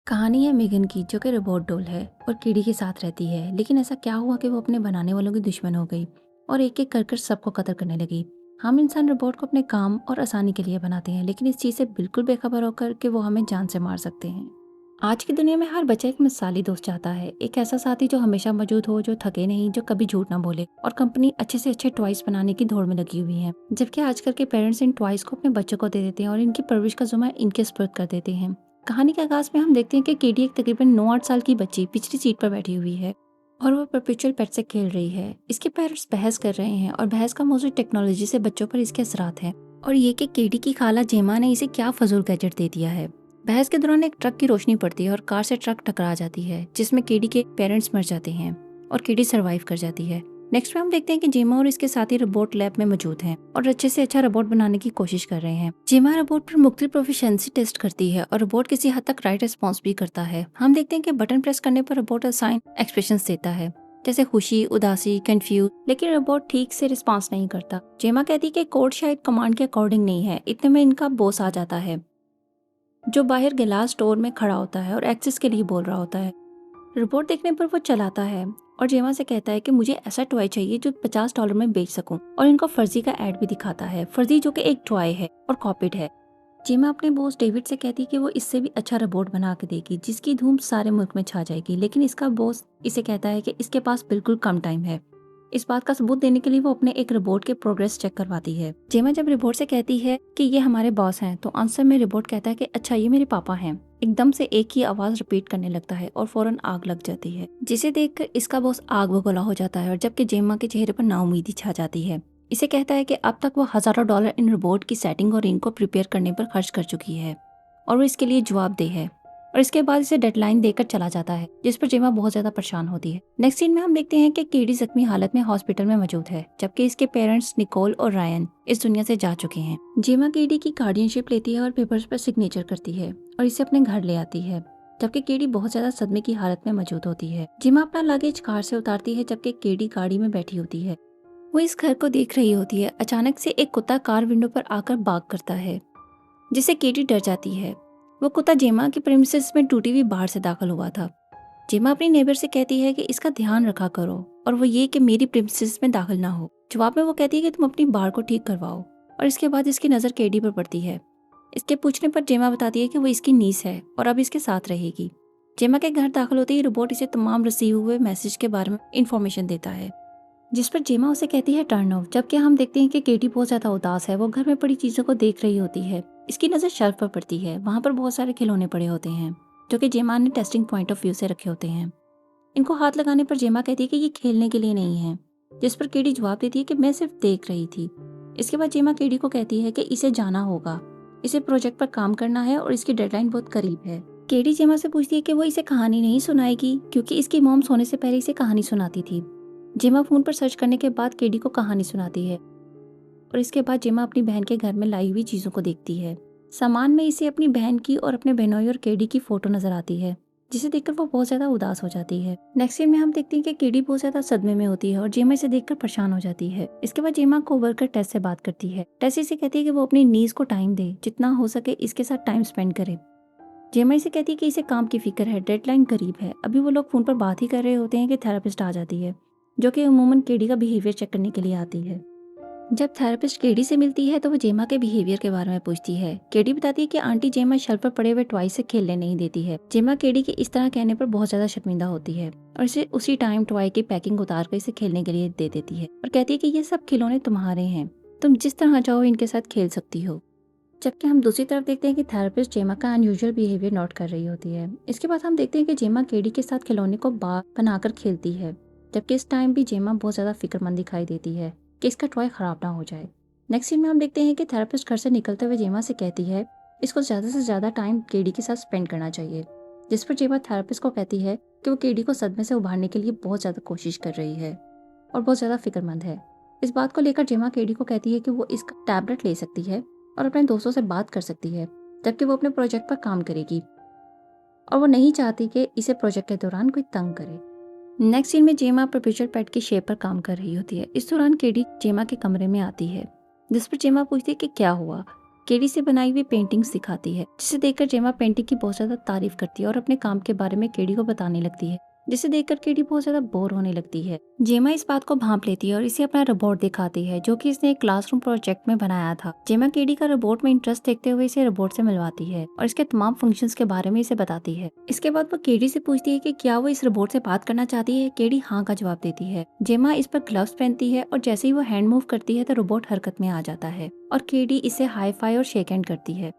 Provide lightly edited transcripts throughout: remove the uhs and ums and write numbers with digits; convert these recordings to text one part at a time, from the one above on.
कहानी है मेगन की जो कि रोबोट डॉल है और कीड़ी के साथ रहती है। लेकिन ऐसा क्या हुआ कि वो अपने बनाने वालों की दुश्मन हो गई और एक एक कर कर सबको कत्ल करने लगी। हम इंसान रोबोट को अपने काम और आसानी के लिए बनाते हैं, लेकिन इस चीज़ से बिल्कुल बेखबर होकर कि वो हमें जान से मार सकते हैं। आज की दुनिया में हर बच्चा एक मिसाली दोस्त चाहता है, एक ऐसा साथी जो हमेशा मौजूद हो, जो थके नहीं, जो कभी झूठ ना बोले। और कंपनी अच्छे से अच्छे टॉयज बनाने की दौड़ में लगी हुई है, जबकि आजकल के पेरेंट्स इन टॉयज को अपने बच्चों को दे देते हैं और इनकी परवरिश का जुम्मा इनके स्पुर्द कर देते हैं। कहानी के आगाज में हम देखते हैं कि केडी एक तकरीबन 9-8 साल की बच्ची पिछली सीट पर बैठी हुई है और वो परपेचुअल पेट से खेल रही है। इसके पेरेंट्स बहस कर रहे हैं और बहस का मौजूद टेक्नोलॉजी से बच्चों पर इसके असरात हैं, और ये कि केडी की खाला जेमा ने इसे क्या फजूल गैजेट दे दिया है। बहस के दौरान एक ट्रक की रोशनी पड़ती है और कार से ट्रक टकरा जाती है, जिसमें केडी के पेरेंट्स मर जाते हैं और केडी सरवाइव कर जाती है। नेक्स्ट में हम देखते हैं कि जेमा और इसके साथी रोबोट लैब में मौजूद हैं और अच्छे से अच्छा रोबोट बनाने की कोशिश कर रहे हैं। जेमा रोबोट पर मुख्तलिफ प्रोफिशिएंसी टेस्ट करती है और रोबोट किसी हद तक राइट रिस्पॉन्स भी करता है। हम देखते हैं कि बटन प्रेस करने पर रोबोट साइन एक्सप्रेशंस देता है, जैसे खुशी, उदासी, कंफ्यूज, लेकिन रोबोट ठीक से रिस्पॉन्स नहीं करता। जेमा कहती है कि कोड शायद कमांड के अकॉर्डिंग नहीं है। इतने में इनका बॉस आ जाता है, जो बाहर गिलास स्टोर में खड़ा होता है और एक्सेस के लिए बोल रहा होता है। रिपोर्ट देखने पर वो चलाता है और जेमा से कहता है कि मुझे ऐसा टॉय चाहिए जो $50 में बेच सकूं, और इनको फर्जी का एड भी दिखाता है। फर्जी जो कि एक टॉय है और कॉपीड है। जेमा अपने बॉस डेविड से कहती है कि वो इससे भी अच्छा रोबोट बना के देगी, जिसकी धूम सारे मुल्क में छा जाएगी। लेकिन इसका बॉस इसे कहता है कि इसके पास बिल्कुल कम टाइम है। इस बात का सबूत देने के लिए वो अपने एक रोबोट के प्रोग्रेस चेक करवाती है। जेमा जब रोबोट से कहती है कि ये हमारे बॉस हैं, तो आंसर में रोबोट कहता है कि अच्छा, ये मेरे पापा हैं। एकदम से एक ही आवाज रिपीट करने लगता है और फौरन आग लग जाती है, जिसे देखकर इसका बॉस आग बगोला हो जाता है, और जबकि जेमा के चेहरे पर नाउमीदी छा जाती है। इसे कहता है कि अब तक वो हजारों डॉलर इन रोबोट की सेटिंग और इनको प्रिपेयर करने पर खर्च कर चुकी है और वो इसके लिए जवाबदेह है। और इसके बाद इसे डेडलाइन देकर चला जाता है, जिस पर जेमा बहुत ज्यादा परेशान होती है। नेक्स्ट सीन में हम देखते हैं कि केडी जख्मी हालत में हॉस्पिटल में मौजूद है, जबकि इसके पेरेंट्स निकोल और रायन इस दुनिया से जा चुके हैं। जेमा केडी की गार्डियनशिप लेती है और पेपर्स पर सिग्नेचर करती है और इसे अपने घर ले आती है, जबकि केडी बहुत ज्यादा सदमे की हालत में मौजूद होती है। जेमा अपना लगेज कार से उतारती है, जबकि केडी गाड़ी में बैठी होती है। वो इस घर को देख रही होती है। अचानक से एक कुत्ता कार विंडो पर आकर बाग करता है, जिससे केटी डर जाती है। वो कुत्ता जेमा की प्रेमिसेस में टूटी हुई बाहर से दाखिल हुआ था। जेमा अपनी नेबर से कहती है कि इसका ध्यान रखा करो, और वो ये कि मेरी प्रेमिसेस में दाखिल ना हो। जवाब में वो कहती है कि तुम अपनी बार को ठीक करवाओ, और इसके बाद इसकी नज़र केडी पर पड़ती है। इसके पूछने पर जेमा बताती है कि वो इसकी नीस है और अब इसके साथ रहेगी। जेमा के घर दाखिल होते ही रोबोट इसे तमाम रिसीव हुए मैसेज के बारे में इंफॉर्मेशन देता है, जिस पर जेमा उसे कहती है टर्न ऑफ। जबकि हम देखते हैं कि केटी बहुत ज्यादा उदास है। वो घर में पड़ी चीजों को देख रही होती है। इसकी नजर शेल्फ पर पड़ती है। वहां पर बहुत सारे खिलौने पड़े होते हैं, जो कि जेमा ने टेस्टिंग पॉइंट ऑफ व्यू से रखे होते हैं। इनको हाथ लगाने पर जेमा कहती है कि ये खेलने के लिए नहीं है, जिस पर केडी जवाब देती है कि मैं सिर्फ देख रही थी। इसके बाद जेमा केडी को कहती है कि इसे जाना होगा, इसे प्रोजेक्ट पर काम करना है और इसकी डेडलाइन बहुत करीब है। केडी जेमा से पूछती है कि वो इसे कहानी नहीं सुनाएगी, क्योंकि इसकी मॉम सोने से पहले इसे कहानी सुनाती थी। जेमा फोन पर सर्च करने के बाद केडी को कहानी सुनाती है, और इसके बाद जेमा अपनी बहन के घर में लाई हुई चीजों को देखती है। सामान में इसे अपनी बहन की और अपने बहनोई और केडी की फोटो नजर आती है, जिसे देखकर वो बहुत ज्यादा उदास हो जाती है। नेक्स्ट सीन में हम देखते हैं कि केडी बहुत ज्यादा सदमे में होती है और जेमा इसे देखकर परेशान हो जाती है। इसके बाद जेमा को वर्कर टेस से बात करती है। टेस इसे कहती है कि वो अपनी नीज को टाइम दे, जितना हो सके इसके साथ टाइम स्पेंड करे। जेमा इसे कहती है कि इसे काम की फिक्र है, डेडलाइन करीब है। अभी वो लोग फोन पर बात ही कर रहे होते हैं कि थेरेपिस्ट आ जाती है, जो कि अमूमन केडी का बिहेवियर चेक करने के लिए आती है। जब थेरेपिस्ट केडी से मिलती है तो वो जेमा के बिहेवियर के बारे में पूछती है। केडी बताती है कि आंटी जेमा शेल्फ पर पड़े हुए टॉय से खेलने नहीं देती है। जेमा केडी के इस तरह कहने पर बहुत ज्यादा शर्मिंदा होती है और इसे उसी टाइम टॉय की पैकिंग उतार कर इसे खेलने के लिए दे देती है और कहती है कि ये सब खिलौने तुम्हारे हैं, तुम जिस तरह चाहो इनके साथ खेल सकती हो। जबकि हम दूसरी तरफ देखते हैं कि थेरेपिस्ट जेमा का अनयूजुअल बिहेवियर नोट कर रही होती है। इसके बाद हम देखते हैं कि जेमा केडी के साथ खिलौने को बाग बनाकर खेलती है, जबकि इस टाइम भी जेमा बहुत ज्यादा फिक्रमंद दिखाई देती है कि इसका टॉय खराब ना हो जाए। नेक्स्ट सीन में हम देखते हैं कि थेरेपिस्ट घर से निकलते हुए जेमा से कहती है इसको ज्यादा से ज्यादा टाइम केडी के साथ स्पेंड करना चाहिए, जिस पर जेमा थेरेपिस्ट को कहती है कि वो केडी को सदमे से उभारने के लिए बहुत ज्यादा कोशिश कर रही है और बहुत ज्यादा फिक्रमंद है। इस बात को लेकर जेमा केडी को कहती है कि वो इसका टैबलेट ले सकती है और अपने दोस्तों से बात कर सकती है, जबकि वो अपने प्रोजेक्ट पर काम करेगी और वो नहीं चाहती कि इसे प्रोजेक्ट के दौरान कोई तंग करे। नेक्स्ट सीन में जेमा परपेचुअल पेट की शेप पर काम कर रही होती है। इस दौरान केडी जेमा के कमरे में आती है, जिस पर जेमा पूछती है कि क्या हुआ। केडी से बनाई हुई पेंटिंग्स दिखाती है, जिसे देखकर जेमा पेंटिंग की बहुत ज्यादा तारीफ करती है और अपने काम के बारे में केडी को बताने लगती है, जिसे देखकर केडी बहुत ज्यादा बोर होने लगती है। जेमा इस बात को भांप लेती है और इसे अपना रोबोट दिखाती है, जो कि इसने एक क्लासरूम प्रोजेक्ट में बनाया था। जेमा केडी का रोबोट में इंटरेस्ट देखते हुए इसे रोबोट से मिलवाती है और इसके तमाम फंक्शंस के बारे में इसे बताती है। इसके बाद वो केडी से पूछती है कि क्या वो इस रोबोट से बात करना चाहती है। केडी हाँ का जवाब देती है। जेमा इस पर ग्लव्स पहनती है और जैसे ही वो हैंड मूव करती है तो रोबोट हरकत में आ जाता है और केडी इसे हाई फाई और शेक हैंड करती है।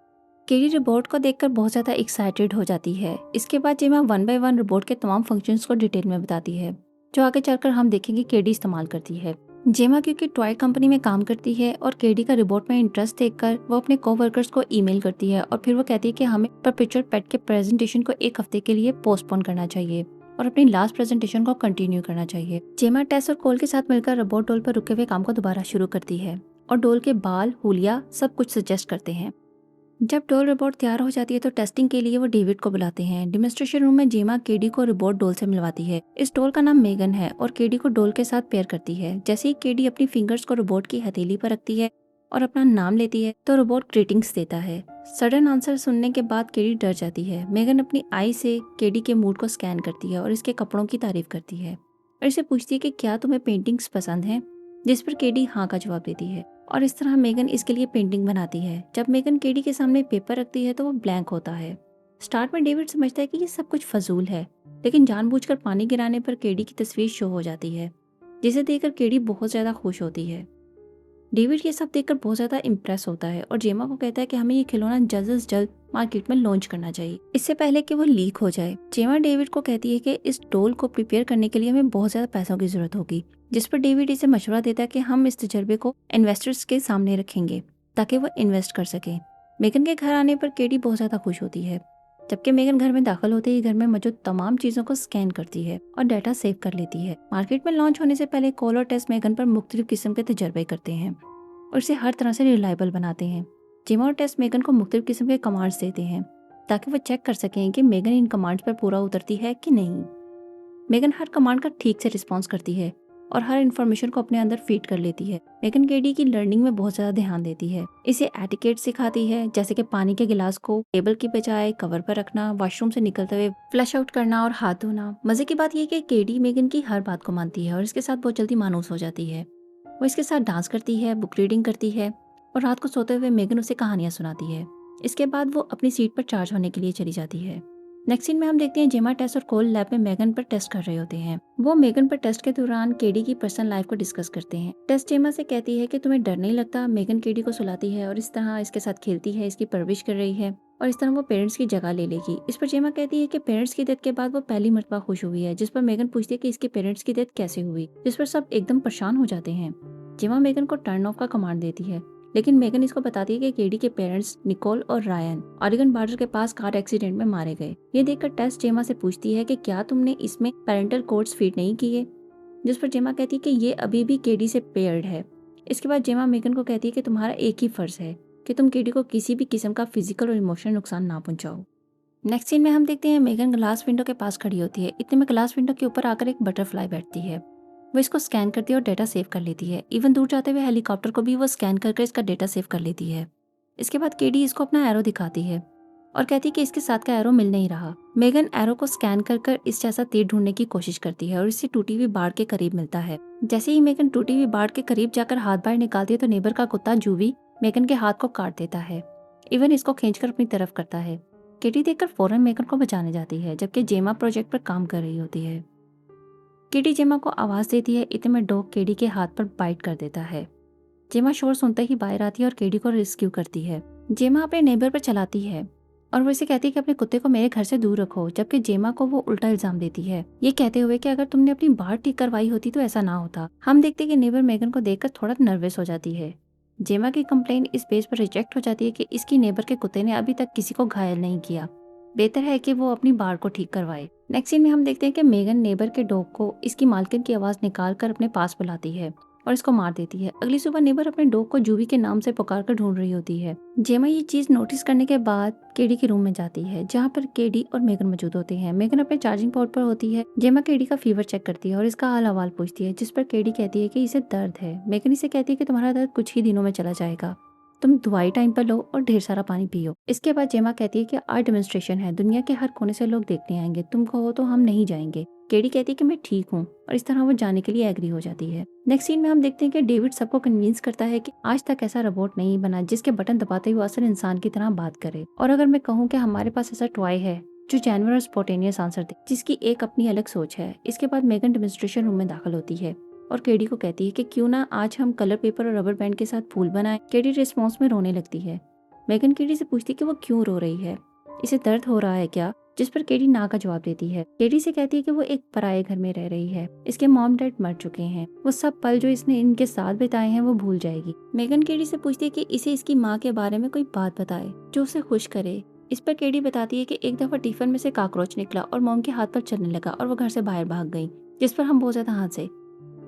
केडी रोबोट को देखकर बहुत ज्यादा एक्साइटेड हो जाती है। इसके बाद जेमा 1 बाय 1 रोबोट के तमाम फंक्शंस को डिटेल में बताती है, जो आगे चलकर हम देखेंगे केडी इस्तेमाल करती है। जेमा क्योंकि टॉय कंपनी में काम करती है और केडी का रोबोट में इंटरेस्ट देखकर वो अपने कोवर्कर्स को ईमेल करती है और फिर वो कहती है कि हमें परपेचुअल पेट के प्रेजेंटेशन को एक हफ्ते के लिए पोस्टपोन करना चाहिए और अपनी लास्ट प्रेजेंटेशन को कंटिन्यू करना चाहिए। जेमा टेस और कोल के साथ मिलकर रोबोट डोल पर रुके हुए काम को दोबारा शुरू करती है और डोल के बाल, हुलिया सब कुछ सजेस्ट करते हैं। जब डोल रोबोट तैयार हो जाती है तो टेस्टिंग के लिए वो डेविड को बुलाते हैं। डेमोन्स्ट्रेशन रूम में जेमा केडी को रोबोट डोल से मिलवाती है। इस डोल का नाम मेगन है और केडी को डोल के साथ पेयर करती है। जैसे ही केडी अपनी फिंगर्स को रोबोट की हथेली पर रखती है और अपना नाम लेती है तो रोबोट ग्रीटिंग्स देता है। सडन आंसर सुनने के बाद केडी डर जाती है। मेगन अपनी आई से केडी के मूड को स्कैन करती है और इसके कपड़ों की तारीफ करती है और इसे पूछती है कि क्या तुम्हें पेंटिंग्स पसंद हैं, जिस पर केडी हाँ का जवाब देती है और इस तरह मेगन इसके लिए पेंटिंग बनाती है। जब मेगन केडी के सामने पेपर रखती है तो वो ब्लैंक होता है। स्टार्ट में डेविड समझता है कि ये सब कुछ फजूल है, लेकिन जानबूझकर पानी गिराने पर केडी की तस्वीर शो हो जाती है, जिसे देखकर केडी बहुत ज्यादा खुश होती है। डेविड ये सब देखकर बहुत ज्यादा इम्प्रेस होता है और जेमा को कहता है कि हमें ये खिलौना जल्द से जल्द मार्केट में लॉन्च करना चाहिए, इससे पहले कि वो लीक हो जाए। जेमा डेविड को कहती है कि इस डोल को प्रिपेयर करने के लिए हमें बहुत ज्यादा पैसों की जरूरत होगी, जिस पर डेविड इसे मशवरा देता है कि हम इस तजर्बे को इन्वेस्टर्स के सामने रखेंगे ताकि वो इन्वेस्ट कर सके। मेगन के घर आने पर केडी बहुत ज्यादा खुश होती है, जबकि मेगन घर में दाखिल होते ही घर में मौजूद तमाम चीजों को स्कैन करती है और डाटा सेव कर लेती है। मार्केट में लॉन्च होने से पहले कॉल और टेस्ट मेगन पर मुख्तलिफ किस्म के तजर्बे करते हैं और इसे हर तरह से रिलायबल बनाते हैं। जेमा और टेस्ट मेगन को मुख्तलिफ किस्म के कमांड्स देते हैं ताकि वो चेक कर सकें कि मेगन इन कमांड्स पर पूरा उतरती है कि नहीं। मेगन हर कमांड का ठीक से रिस्पॉन्स करती है और हर इन्फॉर्मेशन को अपने अंदर फीड कर लेती है। मेगन केडी की लर्निंग में बहुत ज्यादा ध्यान देती है। इसे एटिकेट सिखाती है, जैसे कि पानी के गिलास को टेबल की बजाय कवर पर रखना, वॉशरूम से निकलते हुए फ्लश आउट करना और हाथ धोना। मजे की बात यह कि केडी मेगन की हर बात को मानती है और इसके साथ बहुत जल्दी मानूस हो जाती है। वो इसके साथ डांस करती है, बुक रीडिंग करती है और रात को सोते हुए मेगन उसे कहानियां सुनाती है। इसके बाद वो अपनी सीट पर चार्ज होने के लिए चली जाती है। नेक्स्ट सीन में हम देखते हैं जेमा, टेस और कोल लैब में मेगन पर टेस्ट कर रहे होते हैं। वो मेगन पर टेस्ट के दौरान केडी की पर्सनल लाइफ को डिस्कस करते हैं। टेस जेमा से कहती है कि तुम्हें डर नहीं लगता। मेगन केडी को सुलाती है और इस तरह इसके साथ खेलती है, इसकी परवरिश कर रही है और इस तरह वो पेरेंट्स की जगह ले लेगी। इस पर जेमा कहती है कि पेरेंट्स की डेथ के बाद वो पहली मर्तबा खुश हुई है, जिस पर मेगन पूछती है कि इसके पेरेंट्स की डेथ कैसे हुई, जिस पर सब एकदम परेशान हो जाते हैं। जेमा मेगन को टर्न ऑफ का कमांड देती है, लेकिन मेगन इसको बताती है कि केडी के पेरेंट्स निकोल और रायन ऑरेगन बॉर्डर के पास कार एक्सीडेंट में मारे गए। ये देखकर टेस जेमा से पूछती है कि क्या तुमने इसमें पेरेंटल कोड्स फीड नहीं किए, जिस पर जेमा कहती है कि ये अभी भी केडी से पेयर्ड है। इसके बाद जेमा मेगन को कहती है कि तुम्हारा एक ही फर्ज है कि तुम केडी को किसी भी किस्म का फिजिकल और इमोशनल नुकसान ना पहुंचाओ। नेक्स्ट सीन में हम देखते हैं मेगन ग्लास विंडो के पास खड़ी होती है। इतने में ग्लास विंडो के ऊपर आकर एक बटरफ्लाई बैठती है। वो इसको स्कैन करती है और डेटा सेव कर लेती है। इवन दूर जाते हुए हेलीकॉप्टर को भी वो स्कैन करके इसका डेटा सेव कर लेती है। इसके बाद केडी इसको अपना एरो दिखाती है और कहती है कि इसके साथ का एरो मिल नहीं रहा। मेगन एरो को स्कैन कर इस जैसा तीर ढूंढने की कोशिश करती है और इससे टूटी हुई बाड़ के करीब मिलता है। जैसे ही मेगन टूटी हुई बाड़ के करीब जाकर हाथ बाहर निकालती है तो नेबर का कुत्ता जूवी मेगन के हाथ को काट देता है। इवन इसको खींचकर अपनी तरफ करता है। केडी देखकर फौरन मेगन को बचाने जाती है, जबकि जेमा प्रोजेक्ट पर काम कर रही होती है। केडी जेमा को आवाज देती है। इतने में डॉग केडी के हाथ पर बाइट कर देता है। जेमा शोर सुनते ही बाहर आती है और केडी को रेस्क्यू करती है। जेमा अपने नेबर पर चलाती है और वो इसे कहती है कि अपने कुत्ते को मेरे घर से दूर रखो, जबकि जेमा को वो उल्टा इल्जाम देती है, ये कहते हुए कि अगर तुमने अपनी बाढ़ ठीक करवाई होती तो ऐसा ना होता। हम देखते हैं कि नेबर मेगन को देखकर थोड़ा नर्वस हो जाती है। जेमा की कंप्लेंट इस बेस पर रिजेक्ट हो जाती है कि इसकी नेबर के कुत्ते ने अभी तक किसी को घायल नहीं किया, बेहतर है कि वो अपनी बाढ़ को ठीक करवाए। नेक्स्ट सीन में हम देखते हैं कि मेगन नेबर के डॉग को इसकी मालकिन की आवाज निकाल कर अपने पास बुलाती है और इसको मार देती है। अगली सुबह नेबर अपने डॉग को जूवी के नाम से पुकार कर ढूंढ रही होती है। जेमा ये चीज नोटिस करने के बाद केडी के रूम में जाती है, जहाँ पर केडी और मेगन मौजूद होते हैं। मेगन अपने चार्जिंग पोर्ट पर होती है। जेमा केडी का फीवर चेक करती है और इसका हाल हवाल पूछती है, जिस पर केडी कहती है कि इसे दर्द है। मेगन इसे कहती है कि तुम्हारा दर्द कुछ ही दिनों में चला जाएगा। तुम दवाई टाइम पर लो और ढेर सारा पानी पियो। इसके बाद जेमा कहती है कि आर्ट डेमोन्स्ट्रेशन है, दुनिया के हर कोने से लोग देखने आएंगे, तुम कहो तो हम नहीं जाएंगे। केडी कहती है कि मैं ठीक हूँ और इस तरह वो जाने के लिए एग्री हो जाती है। नेक्स्ट सीन में हम देखते हैं कि डेविड सबको कन्विंस करता है कि आज तक ऐसा रोबोट नहीं बना जिसके बटन दबाते ही वो असल इंसान की तरह बात करे। और अगर मैं कहूँ कि हमारे पास ऐसा टॉय है जो जेन्युइन और स्पॉन्टेनियस आंसर दे, जिसकी एक अपनी अलग सोच है। इसके बाद मेगन डेमोन्स्ट्रेशन रूम में दाखिल होती है और केडी को कहती है कि क्यों ना आज हम कलर पेपर और रबर बैंड के साथ फूल बनाएं। केडी रिस्पॉन्स में रोने लगती है। मेगन केडी से पूछती है कि वो क्यों रो रही है, इसे दर्द हो रहा है क्या, जिस पर केडी ना का जवाब देती है। केडी से कहती है कि वो एक पराये घर में रह रही है, इसके मॉम डैड मर चुके हैं, वो सब पल जो इसने इनके साथ बिताए हैं वो भूल जाएगी। मेगन केडी से पूछती है कि इसे इसकी माँ के बारे में कोई बात बताए जो उसे खुश करे। इस पर केडी बताती है कि एक दफा टिफिन में से कॉकरोच निकला और मॉम के हाथ पर चलने लगा और वो घर से बाहर भाग गई, जिस पर हम बहुत ज्यादा हंसे।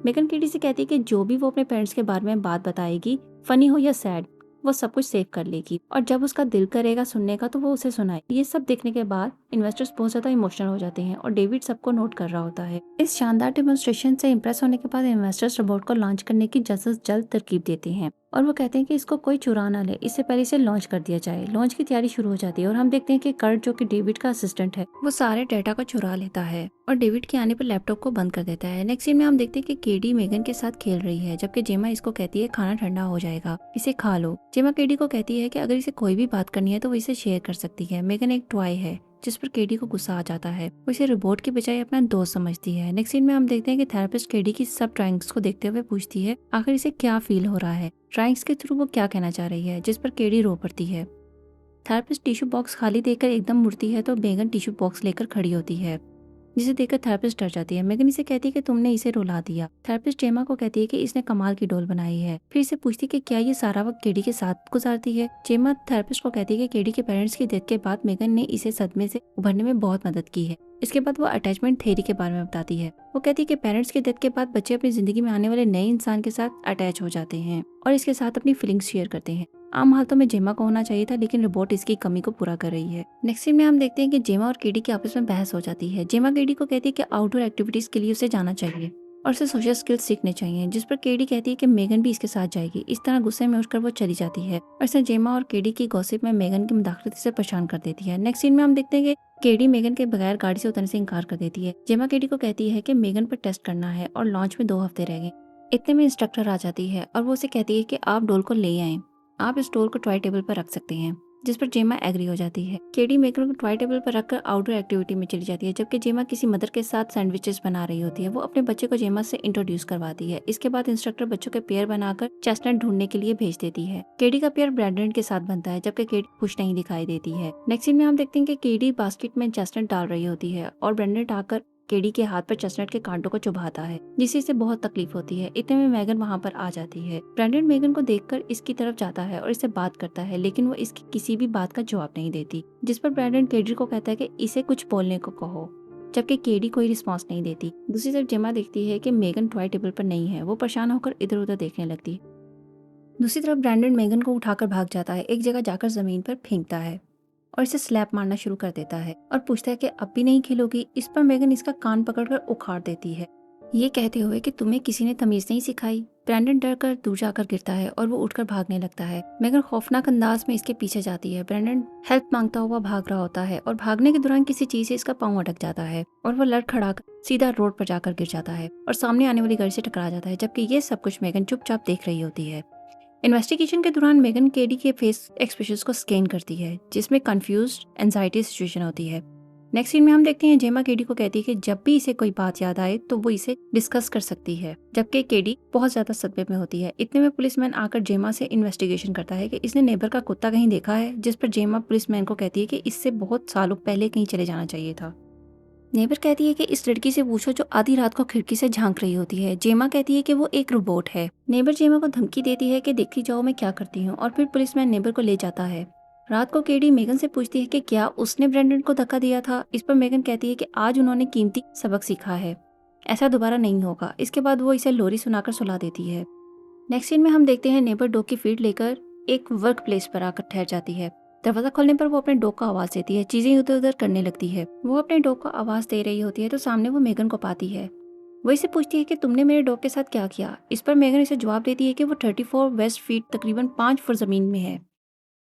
मेगन केडी से कहती है कि जो भी वो अपने पेरेंट्स के बारे में बात बताएगी, फनी हो या सैड, वो सब कुछ सेव कर लेगी और जब उसका दिल करेगा सुनने का तो वो उसे सुनाए। ये सब देखने के बाद इन्वेस्टर्स बहुत ज्यादा इमोशनल हो जाते हैं और डेविड सबको नोट कर रहा होता है। इस शानदार डेमोन्स्ट्रेशन से इम्प्रेस होने के बाद इन्वेस्टर्स रोबोट को लॉन्च करने की जल्द से जल्द तरकीब देते हैं और वो कहते हैं कि इसको कोई चुरा ना ले, इससे पहले इसे लॉन्च कर दिया जाए। लॉन्च की तैयारी शुरू हो जाती है और हम देखते हैं कि कर्ट, जो कि डेविड का असिस्टेंट है, वो सारे डाटा को चुरा लेता है और डेविड के आने पर लैपटॉप को बंद कर देता है। नेक्स्ट सीन में हम देखते हैं कि केडी मेगन के साथ खेल रही है, जबकि जेमा इसको कहती है खाना ठंडा हो जाएगा, इसे खा लो। जेमा केडी को कहती है कि अगर इसे कोई भी बात करनी है तो वो इसे शेयर कर सकती है। मेगन एक टॉय है जिस पर केडी को गुस्सा आ जाता है, वो इसे रोबोट के बजाय अपना दोस्त समझती है। नेक्स्ट सीन में हम देखते हैं कि थेरेपिस्ट केडी की सब ड्राइंग्स को देखते हुए पूछती है आखिर इसे क्या फील हो रहा है, ड्राइंग्स के थ्रू वो क्या कहना चाह रही है, जिस पर केडी रो पड़ती है। थेरेपिस्ट टिश्यू बॉक्स खाली देखकर एकदम मुड़ती है तो मेगन टिश्यू बॉक्स लेकर खड़ी होती है, जिसे देखकर थेरेपिस्ट डर जाती है। मेगन इसे कहती है कि तुमने इसे रुला दिया। थेरेपिस्ट जेमा को कहती है कि इसने कमाल की डोल बनाई है, फिर इसे पूछती है कि क्या ये सारा वक्त केडी के साथ गुजारती है। जेमा थेरेपिस्ट को कहती है कि केडी के पेरेंट्स की डेथ के बाद मेगन ने इसे सदमे से उभरने में बहुत मदद की है। इसके बाद वो अटैचमेंट थ्योरी के बारे में बताती है। वो कहती है कि पेरेंट्स की डेथ के बाद बच्चे अपनी जिंदगी में आने वाले नए इंसान के साथ अटैच हो जाते हैं और इसके साथ अपनी फीलिंग्स शेयर करते हैं। आम हालतों में जेमा को होना चाहिए था, लेकिन रोबोट इसकी कमी को पूरा कर रही है। नेक्स्ट सीन में हम देखते हैं कि जेमा और केडी की आपस में बहस हो जाती है। जेमा केडी को कहती है कि आउटडोर एक्टिविटीज के लिए उसे जाना चाहिए और उसे सोशल स्किल्स सीखने चाहिए, जिस पर केडी कहती है कि मेगन भी इसके साथ जाएगी। इस तरह गुस्से में उठकर वो चली जाती है और इसे जेमा और केडी की गॉसिप में मेगन की मुदाखलत से परेशान कर देती है। नेक्स्ट सीन में हम देखते हैं कि केडी मेगन के बगैर गाड़ी से उतरने से इनकार कर देती है। जेमा केडी को कहती है कि मेगन पर टेस्ट करना है और लॉन्च में 2 हफ्ते रह गए। इतने में इंस्ट्रक्टर आ जाती है और वो उसे कहती है कि आप डोल को ले आए, आप इस डोल को टॉय टेबल पर रख सकते हैं, जिस पर जेमा एग्री हो जाती है। केडी मेगन को टॉय टेबल पर रखकर आउटडोर एक्टिविटी में चली जाती है, जबकि जेमा किसी मदर के साथ सैंडविचेस बना रही होती है। वो अपने बच्चे को जेमा से इंट्रोड्यूस करवाती है। इसके बाद इंस्ट्रक्टर बच्चों के पेयर बनाकर चेस्टनट ढूंढने के लिए भेज देती है। केडी का पेयर ब्रैंडन के साथ बनता है, जबकि केडी खुश नहीं दिखाई देती है। नेक्स्ट सीन में हम देखते हैं कि केडी बास्केट में चेस्टनट डाल रही होती है और ब्रैंडन आकर केडी के हाथ पर चेस्टनट के कांटों को चुभाता है, जिससे इसे बहुत तकलीफ होती है। इतने में मेगन वहाँ पर आ जाती है। ब्रैंडन मेगन को देखकर इसकी तरफ जाता है और इससे बात करता है, लेकिन वो इसकी किसी भी बात का जवाब नहीं देती, जिस पर ब्रैंडन केडी को कहता है कि इसे कुछ बोलने को कहो, जबकि केडी कोई रिस्पॉन्स नहीं देती। दूसरी तरफ जेमा देखती है कि मेगन टॉय टेबल पर नहीं है, वो परेशान होकर इधर उधर देखने लगती है। दूसरी तरफ ब्रैंडन मेगन को उठाकर भाग जाता है, एक जगह जाकर जमीन पर फेंकता है और इसे स्लैप मारना शुरू कर देता है और पूछता है कि अब भी नहीं खेलोगी। इस पर मेगन इसका कान पकड़कर उखाड़ देती है, ये कहते हुए कि तुम्हें किसी ने तमीज नहीं सिखाई। ब्रैंडन डर कर दूर जाकर गिरता है और वो उठकर भागने लगता है। मेगन खौफनाक अंदाज में इसके पीछे जाती है। ब्रैंडन हेल्प मांगता हुआ भाग रहा होता है और भागने के दौरान किसी चीज से इसका पाँव अटक जाता है और वो लड़खड़ाकर सीधा रोड पर जाकर गिर जाता है और सामने आने वाली गाड़ी से टकरा जाता है, जबकि ये सब कुछ मेगन चुपचाप देख रही होती है। इन्वेस्टिगेशन के दौरान मेगन केडी के फेस एक्सप्रेशंस को स्कैन करती है, जिसमें कंफ्यूज्ड एंजाइटी सिचुएशन होती है। नेक्स्ट सीन में हम देखते हैं जेमा केडी को कहती है कि जब भी इसे कोई बात याद आए तो वो इसे डिस्कस कर सकती है, जबकि केडी बहुत ज्यादा सदमे में होती है। इतने में पुलिसमैन आकर जेमा से इन्वेस्टिगेशन करता है कि इसने नेबर का कुत्ता कहीं देखा है, जिस पर जेमा पुलिसमैन को कहती है कि इससे बहुत सालों पहले कहीं चले जाना चाहिए था। नेबर कहती है कि इस लड़की से पूछो जो आधी रात को खिड़की से झांक रही होती है। जेमा कहती है कि वो एक रोबोट है। नेबर जेमा को धमकी देती है कि देखती जाओ मैं क्या करती हूँ और फिर पुलिसमैन नेबर को ले जाता है। रात को केडी मेगन से पूछती है कि क्या उसने ब्रैंडन को धक्का दिया था। इस पर मेगन कहती है कि आज उन्होंने कीमती सबक सीखा है, ऐसा दोबारा नहीं होगा। इसके बाद वो इसे लोरी सुनाकर सुला देती है। नेक्स्ट सीन में हम देखते हैं नेबर डॉग की फीड लेकर एक वर्क प्लेस पर आकर ठहर जाती है। दरवाजा खोलने पर वो अपने डॉग को आवाज देती है, चीजें इधर उधर करने लगती है। वो अपने डॉग को आवाज दे रही होती है तो सामने वो मेगन को पाती है। वो इसे पूछती है कि तुमने मेरे डॉग के साथ क्या किया। इस पर मेगन इसे जवाब देती है कि वो 34 वेस्ट फीट तकरीबन 5 फुट ज़मीन में है।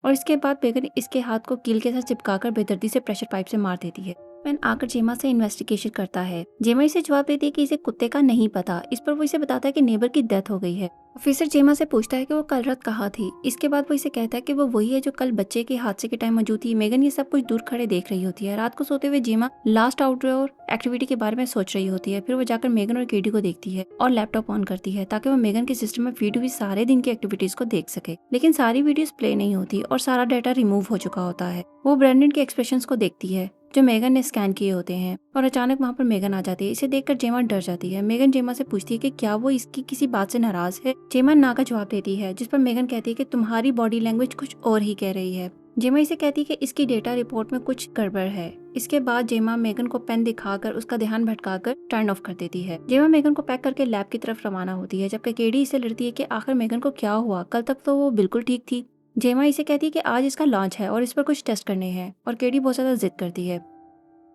और इसके बाद मेगन इसके हाथ को कील के साथ चिपकाकर बेदर्दी से प्रेशर पाइप से मार देती है। मैन आकर जेमा से इन्वेस्टिगेशन करता है। जेमा इसे जवाब देती है कि इसे कुत्ते का नहीं पता। इस पर वो इसे बताता है कि नेबर की डेथ हो गई है। ऑफिसर जेमा से पूछता है कि वो कल रात कहाँ थी। इसके बाद वो इसे कहता है कि वो वही है जो कल बच्चे के हादसे के टाइम मौजूद थी। मेगन ये सब कुछ दूर खड़े देख रही होती है। रात को सोते हुए जेमा लास्ट आउटडोर एक्टिविटी के बारे में सोच रही होती है। फिर वो जाकर मेगन और केडी को देखती है और लैपटॉप ऑन करती है ताकि वो मेगन के सिस्टम में फीड हुई सारे दिन की एक्टिविटीज को देख सके। लेकिन सारी वीडियोस प्ले नहीं होती और सारा डाटा रिमूव हो चुका होता है। वो ब्रैंडन के एक्सप्रेशंस को देखती है जो मेगन ने स्कैन किए होते हैं और अचानक वहाँ पर मेगन आ जाती है। इसे देखकर जेमा डर जाती है। मेगन जेमा से पूछती है कि क्या वो इसकी किसी बात से नाराज है। जेमा ना का जवाब देती है, जिस पर मेगन कहती है कि तुम्हारी बॉडी लैंग्वेज कुछ और ही कह रही है। जेमा इसे कहती है कि इसकी डेटा रिपोर्ट में कुछ गड़बड़ है। इसके बाद जेमा मेगन को पेन दिखाकर उसका ध्यान भटकाकर टर्न ऑफ कर देती है। जेमा मेगन को पैक करके लैब की तरफ रवाना होती है, जबकि केडी इसे लड़ती है कि आखिर मेगन को क्या हुआ, कल तक तो वो बिल्कुल ठीक थी। जेमा इसे कहती है कि आज इसका लॉन्च है और इस पर कुछ टेस्ट करने हैं और केडी बहुत ज़्यादा जिद करती है।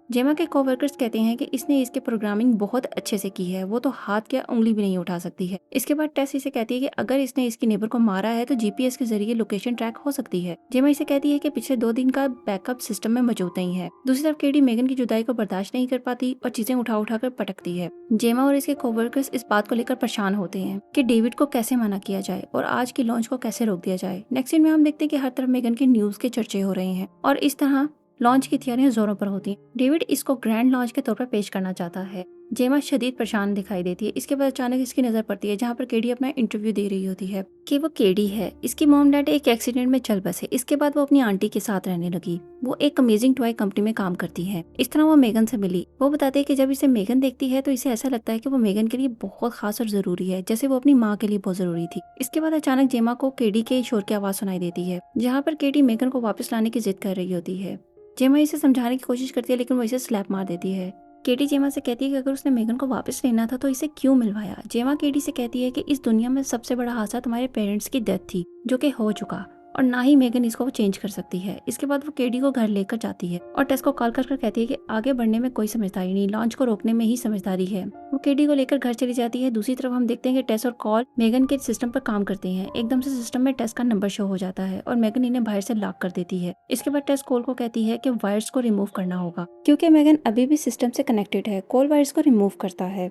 जेमा के कोवर्कर्स कहते हैं कि इसने इसके प्रोग्रामिंग बहुत अच्छे से की है, वो तो हाथ या उंगली भी नहीं उठा सकती है। इसके बाद टेस इसे कहती है कि अगर इसने इसकी नेबर को मारा है तो जीपीएस के जरिए लोकेशन ट्रैक हो सकती है। जेमा इसे कहती है कि पिछले 2 दिन का बैकअप सिस्टम में मौजूद नहीं है। दूसरी तरफ केडी मेगन की जुदाई को बर्दाश्त नहीं कर पाती और चीजें उठा उठाकर पटकती है। जेमा और इसके कोवर्कर्स इस बात को लेकर परेशान होते हैं कि डेविड को कैसे मना किया जाए और आज की लॉन्च को कैसे रोक दिया जाए। नेक्स्ट सीन में हम देखते हैं कि हर तरफ मेगन की न्यूज के चर्चे हो रहे हैं और इस तरह लॉन्च की तैयारियां जोरों पर होती हैं। डेविड इसको ग्रैंड लॉन्च के तौर पर पेश करना चाहता है। जेमा शदीद परेशान दिखाई देती है। इसके बाद अचानक इसकी नजर पड़ती है जहाँ पर केडी अपना इंटरव्यू दे रही होती है कि वो केडी है। इसकी मॉम डैड एक एक्सीडेंट में चल बसे। इसके बाद वो अपनी आंटी के साथ रहने लगी। वो एक अमेजिंग टॉय कंपनी में काम करती है। इस तरह वो मेगन से मिली। वो बताते हैं कि जब इसे मेगन देखती है तो इसे ऐसा लगता है कि वो मेगन के लिए बहुत खास और जरूरी है, जैसे वो अपनी माँ के लिए बहुत जरूरी थी। इसके बाद अचानक जेमा को केडी के शोर की आवाज सुनाई देती है, जहाँ पर केडी मेगन को वापस लाने की जिद कर रही होती है। जेमा इसे समझाने की कोशिश करती है लेकिन वो इसे स्लैप मार देती है। केटी जेमा से कहती है कि अगर उसने मेगन को वापस लेना था तो इसे क्यों मिलवाया। जेमा केटी से कहती है कि इस दुनिया में सबसे बड़ा हादसा तुम्हारे पेरेंट्स की डेथ थी, जो कि हो चुका, और ना ही मेगन इसको चेंज कर सकती है। इसके बाद वो केडी को घर लेकर जाती है और टेस को कॉल कर कहती है कि आगे बढ़ने में कोई समझदारी नहीं, लॉन्च को रोकने में ही समझदारी है। वो केडी को लेकर घर चली जाती है। दूसरी तरफ हम देखते हैं कि टेस और कॉल मेगन के सिस्टम पर काम करते हैं। एकदम से सिस्टम में टेस का नंबर शो हो जाता है और मेगन इन्हें बाहर से लॉक कर देती है। इसके बाद टेस कॉल को कहती है कि वायर्स को रिमूव करना होगा क्योंकि मेगन अभी भी सिस्टम से कनेक्टेड है। कॉल वायर्स को रिमूव करता है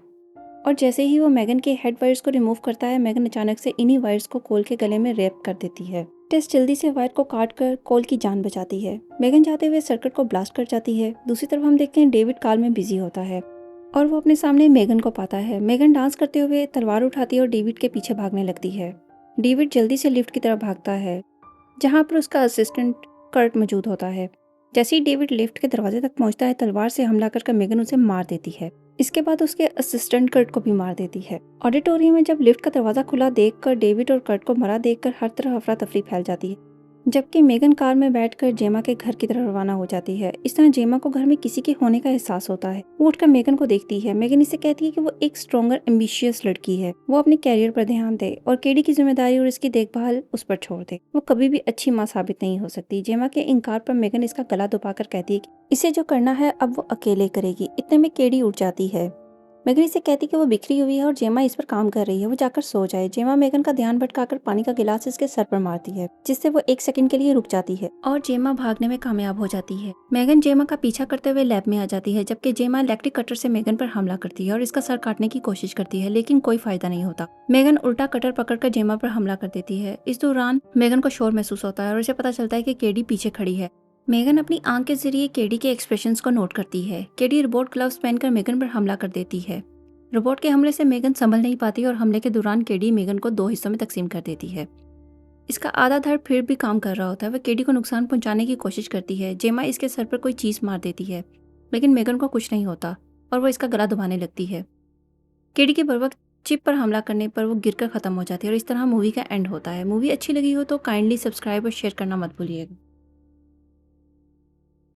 और जैसे ही वो मेगन के हेड वायर्स को रिमूव करता है, मेगन अचानक से इन्हीं वायर्स को कोल के गले में रैप कर देती है। टेस जल्दी से वायर को काट कर कोल की जान बचाती है। मेगन जाते हुए सर्किट को ब्लास्ट कर जाती है। दूसरी तरफ हम देखते हैं डेविड कॉल में बिजी होता है और वो अपने सामने मेगन को पाता है। मेगन डांस करते हुए तलवार उठाती है और डेविड के पीछे भागने लगती है। डेविड जल्दी से लिफ्ट की तरफ भागता है जहाँ पर उसका असिस्टेंट कर्ट मौजूद होता है। जैसे ही डेविड लिफ्ट के दरवाजे तक पहुंचता है, तलवार से हमला कर मेगन उसे मार देती है। इसके बाद उसके असिस्टेंट कर्ट को भी मार देती है। ऑडिटोरियम में जब लिफ्ट का दरवाजा खुला देखकर डेविड और कर्ट को मरा देखकर हर तरफ अफरा तफरी फैल जाती है, जबकि मेगन कार में बैठकर जेमा के घर की तरफ रवाना हो जाती है। इस तरह जेमा को घर में किसी के होने का एहसास होता है। वो उठकर मेगन को देखती है। मेगन इसे कहती है कि वो एक स्ट्रॉन्गर एम्बिशियस लड़की है, वो अपने कैरियर पर ध्यान दे और केडी की जिम्मेदारी और इसकी देखभाल उस पर छोड़ दे। वो कभी भी अच्छी माँ साबित नहीं हो सकती। जेमा के इनकार पर मेगन इसका गला दबाकर कहती है कि इसे जो करना है अब वो अकेले करेगी। इतने में केडी उठ जाती है। मेगन इसे कहती कि वो बिखरी हुई है और जेमा इस पर काम कर रही है, वो जाकर सो जाए। जेमा मेगन का ध्यान भटकाकर पानी का गिलास इसके सर पर मारती है, जिससे वो 1 सेकंड के लिए रुक जाती है और जेमा भागने में कामयाब हो जाती है। मेगन जेमा का पीछा करते हुए लैब में आ जाती है, जबकि जेमा इलेक्ट्रिक कटर से मेगन पर हमला करती है और इसका सर काटने की कोशिश करती है, लेकिन कोई फायदा नहीं होता। मेगन उल्टा कटर पकड़कर जेमा पर हमला कर देती है। इस दौरान मेगन को शोर महसूस होता है और इसे पता चलता है कि केडी पीछे खड़ी है। मेगन अपनी आंख के जरिए केडी के एक्सप्रेशंस को नोट करती है। केडी रोबोट ग्लव्स पहनकर मेगन पर हमला कर देती है। रोबोट के हमले से मेगन संभल नहीं पाती और हमले के दौरान केडी मेगन को 2 हिस्सों में तकसीम कर देती है। इसका आधा धड़ फिर भी काम कर रहा होता है। वह केडी को नुकसान पहुंचाने की कोशिश करती है। जेमा इसके सर पर कोई चीज मार देती है, लेकिन मेगन को कुछ नहीं होता और वो इसका गला दबाने लगती है। केडी के बर्वक्त चिप पर हमला करने पर वो गिरकर खत्म हो जाती है और इस तरह मूवी का एंड होता है। मूवी अच्छी लगी हो तो काइंडली सब्सक्राइब और शेयर करना मत भूलिएगा।